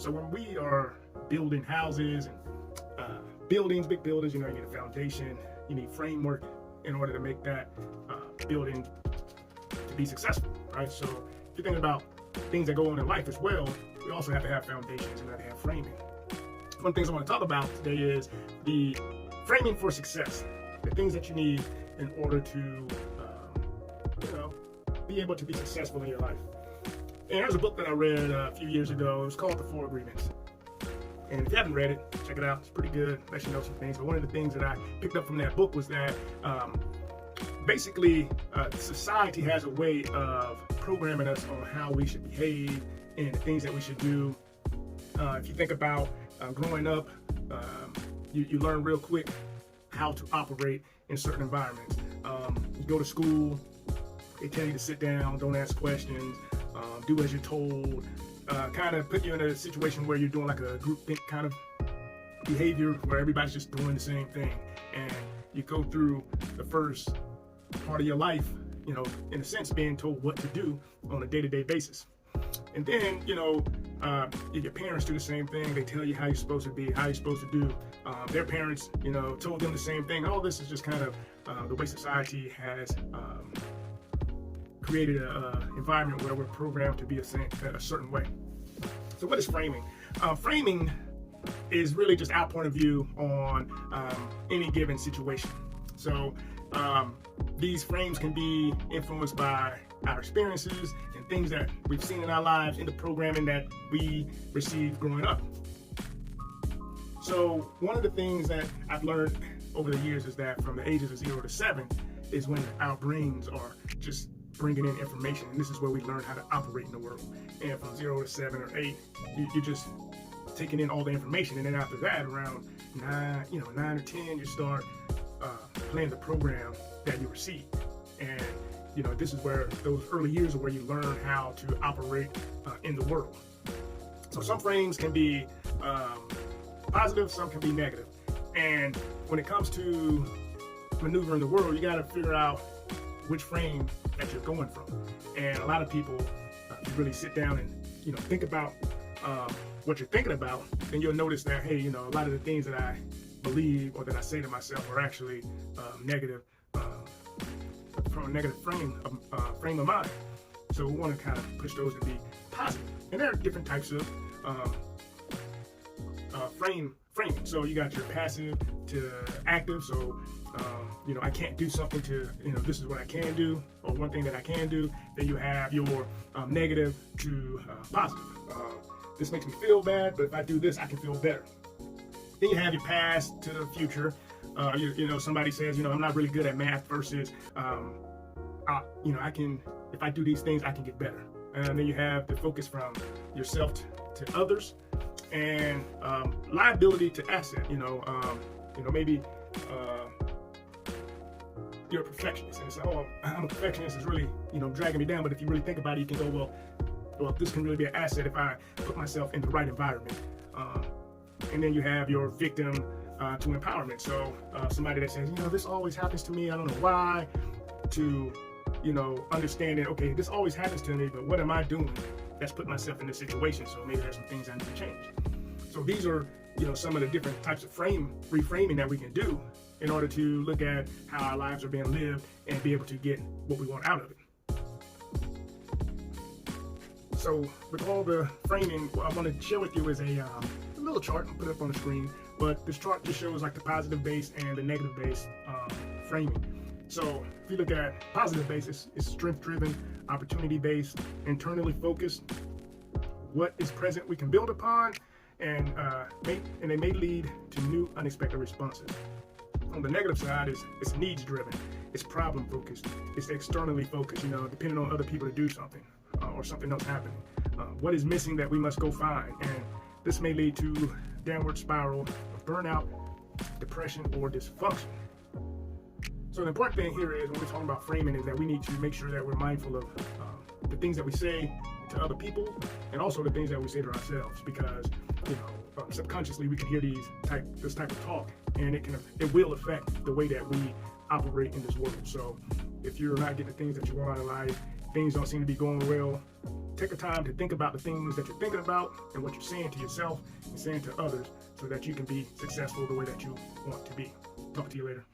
So when we are building houses and buildings, big buildings, you need a foundation, you need framework in order to make that building to be successful, right? So if you think about things that go on in life as well, we also have to have foundations and have to have framing. One of the things I want to talk about today is the framing for success, the things that you need in order to, be able to be successful in your life. And there's a book that I read a few years ago. It was called The Four Agreements. And if you haven't read it, check it out. It's pretty good. Let you know some things. But one of the things that I picked up from that book was that basically society has a way of programming us on how we should behave and the things that we should do. If you think about growing up, you learn real quick how to operate in certain environments. You go to school, they tell you to sit down, don't ask questions, do as you're told, kind of put you in a situation where you're doing like a group think kind of behavior where everybody's just doing the same thing. And you go through the first part of your life, in a sense, being told what to do on a day-to-day basis. And then, your parents do the same thing. They tell you how you're supposed to be, how you're supposed to do. Their parents, told them the same thing. All this is just kind of the way society has created an environment where we're programmed to be a certain way. So what is framing? Framing is really just our point of view on any given situation. So these frames can be influenced by our experiences and things that we've seen in our lives, in the programming that we received growing up. So one of the things that I've learned over the years is that from the ages of 0 to 7 is when our brains are just bringing in information, and this is where we learn how to operate in the world. And from 0 to 7 or 8, you're just taking in all the information, and then after that, around 9 or 10, you start playing the program that you receive. And this is where those early years are where you learn how to operate in the world. So some frames can be positive, some can be negative. And when it comes to maneuvering the world, you got to figure out which frame that you're going from. And a lot of people, if you really sit down and think about what you're thinking about, then you'll notice that, hey, a lot of the things that I believe or that I say to myself are actually negative, from a negative frame of mind. So we want to kind of push those to be positive. And there are different types of framing. So you got your passive to active. So I can't do something to, this is what I can do, or one thing that I can do. Then you have your negative to positive. This makes me feel bad, but if I do this, I can feel better. Then you have your past to the future. Somebody says, I'm not really good at math versus, I can, if I do these things, I can get better. And then you have the focus from yourself to others, and liability to asset. Maybe you're a perfectionist, and it's like, oh, I'm a perfectionist. It's really, dragging me down. But if you really think about it, you can go, well, this can really be an asset if I put myself in the right environment. And then you have your victim to empowerment. So somebody that says, this always happens to me. I don't know why. To, understanding, okay, this always happens to me, but what am I doing that's put myself in this situation? So maybe there's some things I need to change. So these are, some of the different types of reframing that we can do in order to look at how our lives are being lived and be able to get what we want out of it. So with all the framing, what I want to share with you is a little chart. I'll put it up on the screen, but this chart just shows like the positive base and the negative base framing. So if you look at positive base, it's strength-driven, opportunity-based, internally focused. What is present we can build upon, and they may lead to new unexpected responses. On the negative side, it's needs-driven, it's problem-focused, it's externally focused, depending on other people to do something or something else happening. What is missing that we must go find? And this may lead to downward spiral of burnout, depression, or dysfunction. So the important thing here is when we're talking about framing is that we need to make sure that we're mindful of the things that we say to other people and also the things that we say to ourselves, because subconsciously we can hear this type of talk, and it will affect the way that we operate in this world. So if you're not getting the things that you want out of life, things don't seem to be going well, take a time to think about the things that you're thinking about and what you're saying to yourself and saying to others so that you can be successful the way that you want to be. Talk to you later.